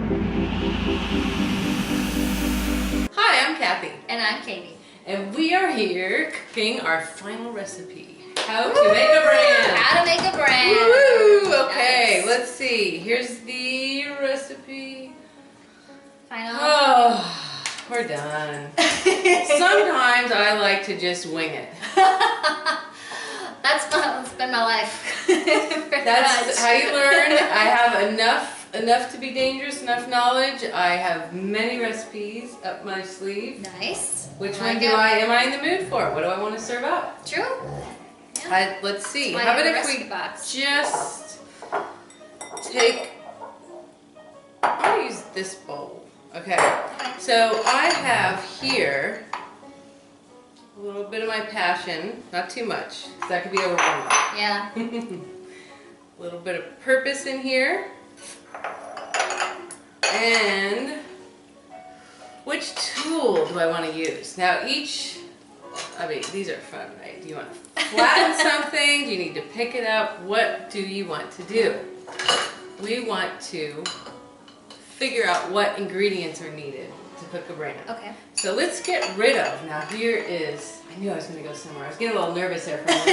Hi, I'm Kathy. And I'm Katie. And we are here cooking our final recipe. How to make a brand. How to make a brand. Woo! Okay, Nice. let's see. Here's the recipe. Final. Oh, we're done. Sometimes I like to just wing it. That's been my life. That's how you learn. I have enough to be dangerous, enough knowledge. I have many recipes up my sleeve. Nice. Which one am I in the mood for? What do I want to serve up? True. Yeah. Let's see. That's How why about you if have a we recipe box. just take, I'm going to use this bowl. Okay. So I have here a little bit of my passion, not too much, because that could be overwhelming. Yeah. A little bit of purpose in here. And which tool do I want to use? Now these are fun, right? Do you want to flatten something? Do you need to pick it up? What do you want to do? We want to figure out what ingredients are needed to cook a brand. Okay. So let's get rid of, now here is, I knew I was going to go somewhere. I was getting a little nervous there for a minute.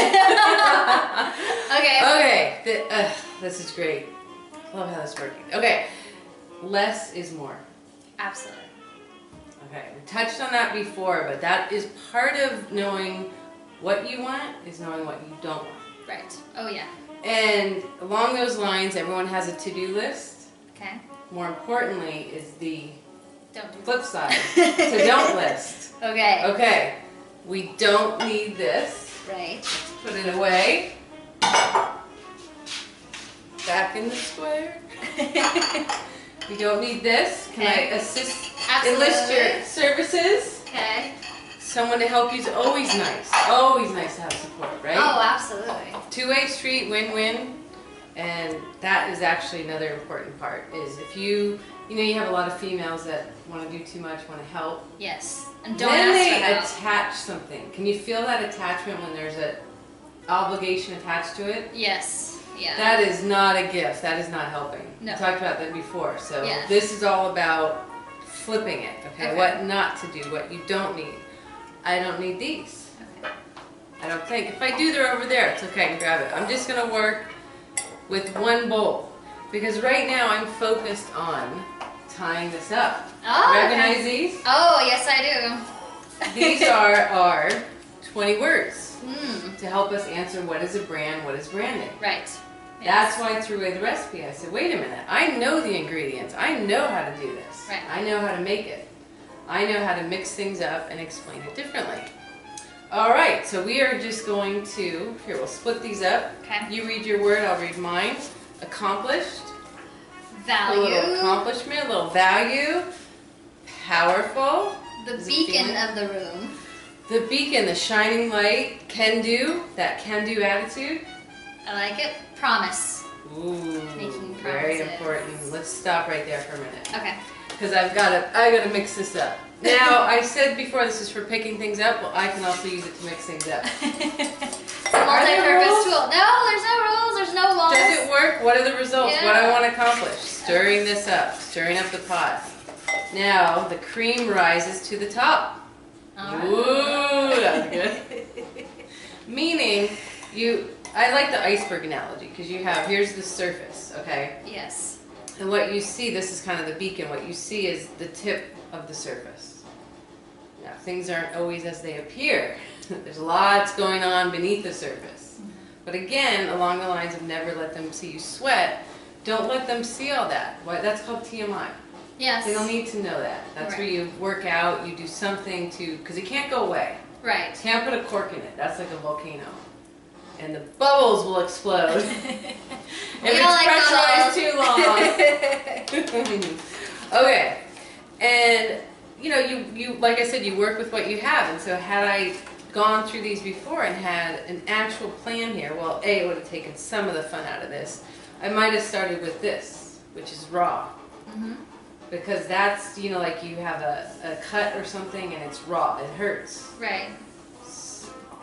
Okay. Okay, this is great. Love how this is working. Okay, less is more. Absolutely. Okay, we touched on that before, but that is part of knowing what you want is knowing what you don't want. Right. Oh yeah. And along those lines, everyone has a to-do list. Okay. More importantly is the Don't do flip side, so don't list. Okay. Okay, we don't need this. Right. Put it away. Back in the square. We don't need this. Can I assist? Absolutely. Enlist your services. Okay. Someone to help you is always nice. Always nice to have support, right? Oh, absolutely. Two-way street, win-win. And that is actually another important part, is if you have a lot of females that want to do too much, want to help. Yes. And don't Then they ask for help. attach something. Can you feel that attachment when there's an obligation attached to it? Yes. Yeah. That is not a gift. That is not helping. No. We talked about that before. So Yes. this is all about flipping it. Okay? What not to do, what you don't need. I don't need these. Okay. I don't think. If I do, they're over there. It's okay. I can grab it. I'm just going to work with one bowl because right now I'm focused on tying this up. Oh, Recognize okay. these? Oh, yes I do. These are our 20 words Mm. to help us answer what is a brand, what is branding. Right. That's why I threw away the recipe. I said, wait a minute, I know the ingredients. I know how to do this. Right. I know how to make it. I know how to mix things up and explain it differently. All right, so we are just going to, here, we'll split these up. Okay. You read your word, I'll read mine. Accomplished. Value. A little accomplishment, a little value. Powerful. The Is it beacon feeling? of the room. The beacon, the shining light. Can do, that can do attitude. I like it. Promise. Ooh, Making very promises. important. Let's stop right there for a minute. Okay. Because I gotta mix this up. Now, I said before this is for picking things up. Well, I can also use it to mix things up. It's a multi-purpose tool. No, there's no rules. There's no laws. Does it work? What are the results? Yeah. What I want to accomplish? Stirring this up. Stirring up the pot. Now, the cream rises to the top. All right. Ooh, that's good. Meaning, I like the iceberg analogy because here's the surface, okay? Yes. And what you see, this is kind of the beacon, what you see is the tip of the surface. Now, things aren't always as they appear. There's lots going on beneath the surface. But again, along the lines of never let them see you sweat, don't let them see all that. That's called TMI. Yes. They don't need to know that. That's Right. where you work out, you do something because it can't go away. Right. You can't put a cork in it. That's like a volcano. And the bubbles will explode if it's pressurized too long. Okay. And you like I said, you work with what you have. And so had I gone through these before and had an actual plan here, well, it would have taken some of the fun out of this. I might have started with this, which is raw. Mm-hmm. Because that's, like you have a cut or something and it's raw. It hurts. Right.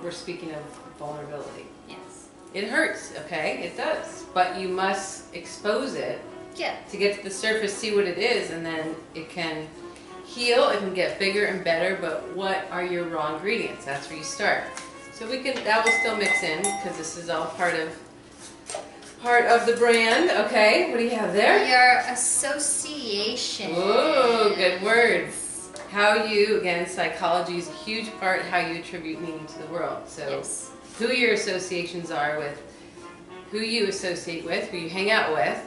We're speaking of vulnerability. Yes. It hurts, okay? It does. But you must expose it Yeah. To get to the surface, see what it is, and then it can heal, it can get bigger and better, but what are your raw ingredients? That's where you start. So that will still mix in, because this is all part of the brand. Okay, what do you have there? Your association. Ooh, good words. How you, again, psychology is a huge part, how you attribute meaning to the world. So Yes. who your associations are with, who you associate with, who you hang out with,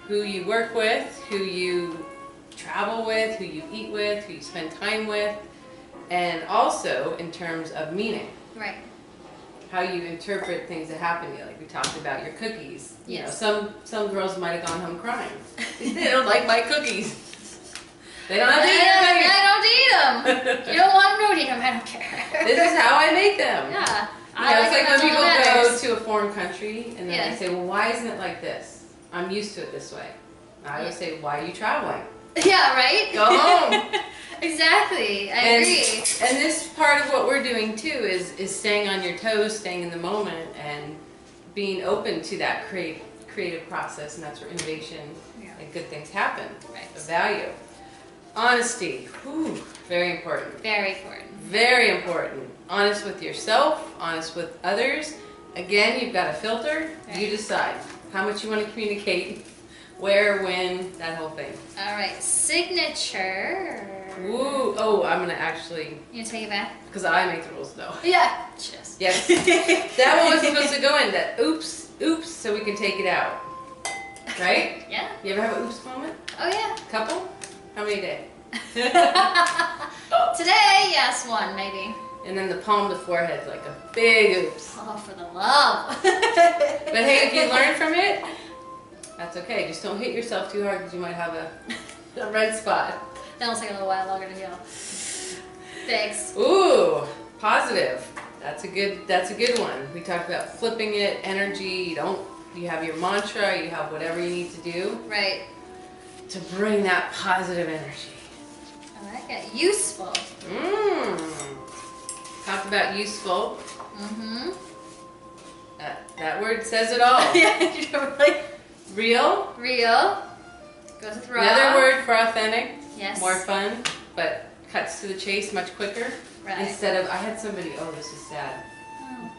who you work with, who you travel with, who you eat with, who you spend time with, and also in terms of meaning. Right. How you interpret things that happen to you, like we talked about your cookies. You Yes. know, some girls might have gone home crying. They don't like my cookies. They don't have to eat your I don't eat them. You don't want them, don't eat them. I don't care. This is how I make them. Yeah. You know, it's like when people go matters. to a foreign country and then Yeah. they say, well, why isn't it like this? I'm used to it this way. I always say, why are you traveling? Yeah, right? Go home. Exactly. I agree. And this part of what we're doing too is staying on your toes, staying in the moment, and being open to that creative process, and that's where innovation and good things happen. Right. The value. Honesty. Whew, very important. Very important. Very important. Honest with yourself, honest with others. Again, you've got a filter. Right. You decide how much you want to communicate, where, when, that whole thing. All right. Signature. Ooh, oh, I'm gonna actually, You take it back? because I make the rules though. Yeah. Just. Yes. That one was supposed to go in, that oops, so we can take it out. Right? Yeah. You ever have an oops moment? Oh, yeah. Couple? How many a day? Today, yes, one, maybe. And then the palm of the forehead's like a big oops. Oh, for the love. But hey, if you learn from it, that's okay. Just don't hit yourself too hard because you might have a red spot. That'll take a little while longer to heal. Thanks. Ooh, positive. That's a good one. We talked about flipping it, energy. You have your mantra, you have whatever you need to do Right. to bring that positive energy. I like it. Useful. Talked about useful. Mm-hmm. That word says it all. Yeah, you don't really. Real. Real. Goes with raw. Another word for authentic. Yes. More fun, but cuts to the chase much quicker. Right. Instead of, I had somebody, oh, this is sad. Oh.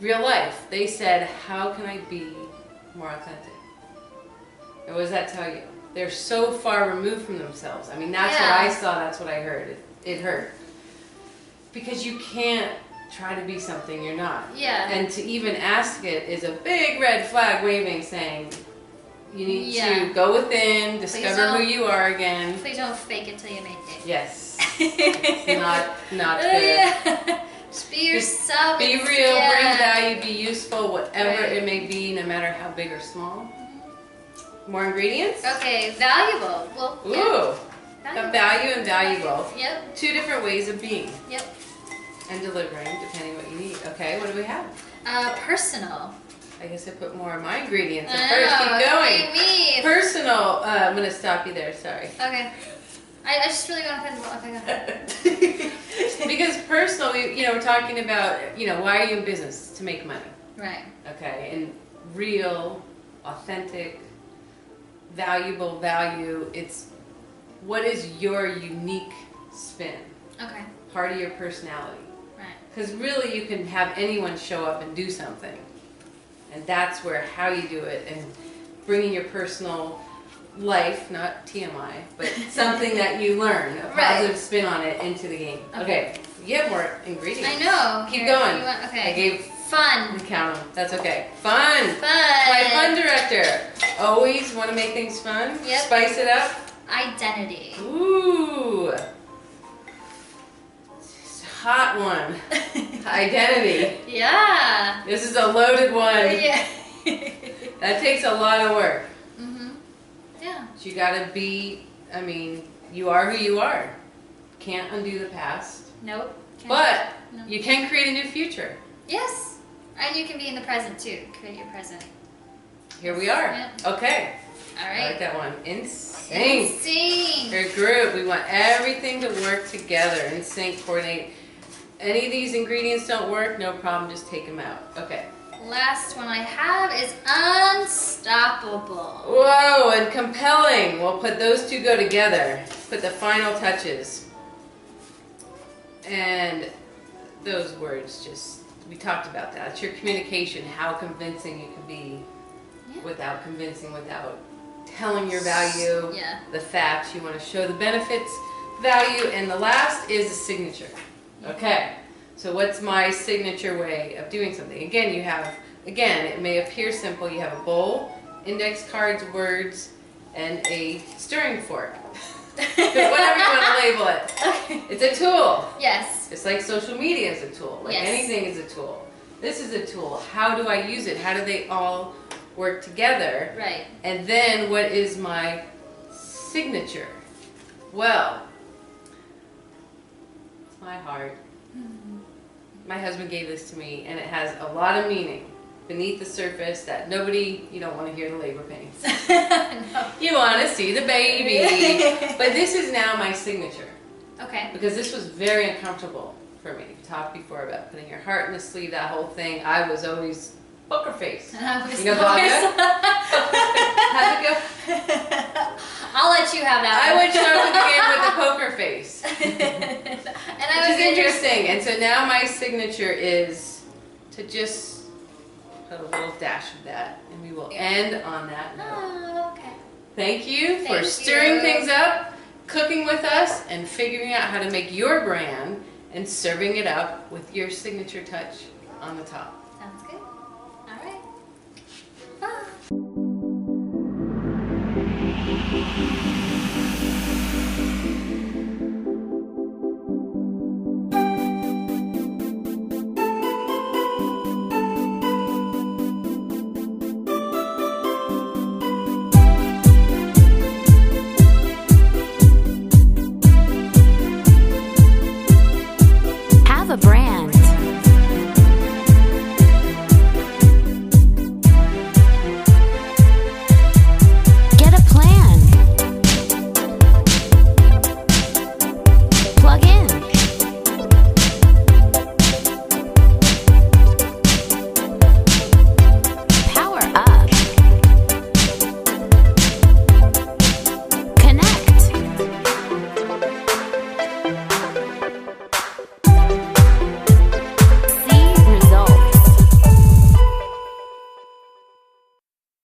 Real life. They said, how can I be more authentic? And what does that tell you? They're so far removed from themselves. I mean, that's what I saw, that's what I heard. It hurt. Because you can't try to be something you're not. Yeah. And to even ask it is a big red flag waving, saying you need to go within, discover who you are again. Please don't fake it till you make it. Yes. It's not good. Just be yourself. Be real, bring value, be useful, whatever it may be, no matter how big or small. More ingredients? Okay, valuable. Well, Ooh. A value and valuable. Yep. Two different ways of being. Yep. And delivering, depending what you need. Okay, what do we have? Personal. I guess I put more of my ingredients I at first. know, Keep going. what do you mean? Personal. I'm going to stop you there. Sorry. Okay. I just really want to put. Okay, go ahead. Because personal, we're talking about, why are you in business? To make money. Right. Okay, and real, authentic, valuable value. It's what is your unique spin? Okay. Part of your personality. Right. Because really you can have anyone show up and do something. And that's where how you do it and bringing your personal life, not TMI, but something that you learn, a positive spin on it into the game. Okay, you have more ingredients. I know. Keep going. Okay. I gave fun. Count them. That's okay. Fun. Fun. My fun director. Always want to make things fun. Yep. Spice it up. Identity. Ooh. Hot one. Identity. Yeah. This is a loaded one. Yeah. That takes a lot of work. Yeah. You gotta be, you are who you are. Can't undo the past. Nope. But you can create a new future. Yes. And you can be in the present too. Create your present. Here we are. Yep. Okay. All I right. like that one. In sync. In sync. Your group. We want everything to work together. In sync, coordinate. Any of these ingredients don't work, no problem. Just take them out. Okay. Last one I have is unstoppable. Whoa, and compelling. We'll put those two go together. Put the final touches. And those words just, we talked about that. It's your communication, how convincing you can be without convincing, without telling your value, the facts. You want to show the benefits, value, and the last is a signature. Okay, so what's my signature way of doing something? Again, you have, it may appear simple. You have a bowl, index cards, words, and a stirring fork. Whatever you want to label it. Okay. It's a tool. Yes. It's like social media is a tool. Like anything is a tool. This is a tool. How do I use it? How do they all work together? Right. And then what is my signature? Well, it's my heart. My husband gave this to me, and it has a lot of meaning beneath the surface that you don't want to hear the labor pains. No. You want to see the baby. But this is now my signature. Okay. Because this was very uncomfortable for me. We talked before about putting your heart in the sleeve, that whole thing. I was always poker face. You know, Bobia? How'd it go? I'll let you have that I one. would show up at the game with a poker face. And Which is interesting. And so now my signature is to just put a little dash of that. And we will end on that note. Oh, okay. Thank you for stirring things up, cooking with us, and figuring out how to make your brand and serving it up with your signature touch on the top.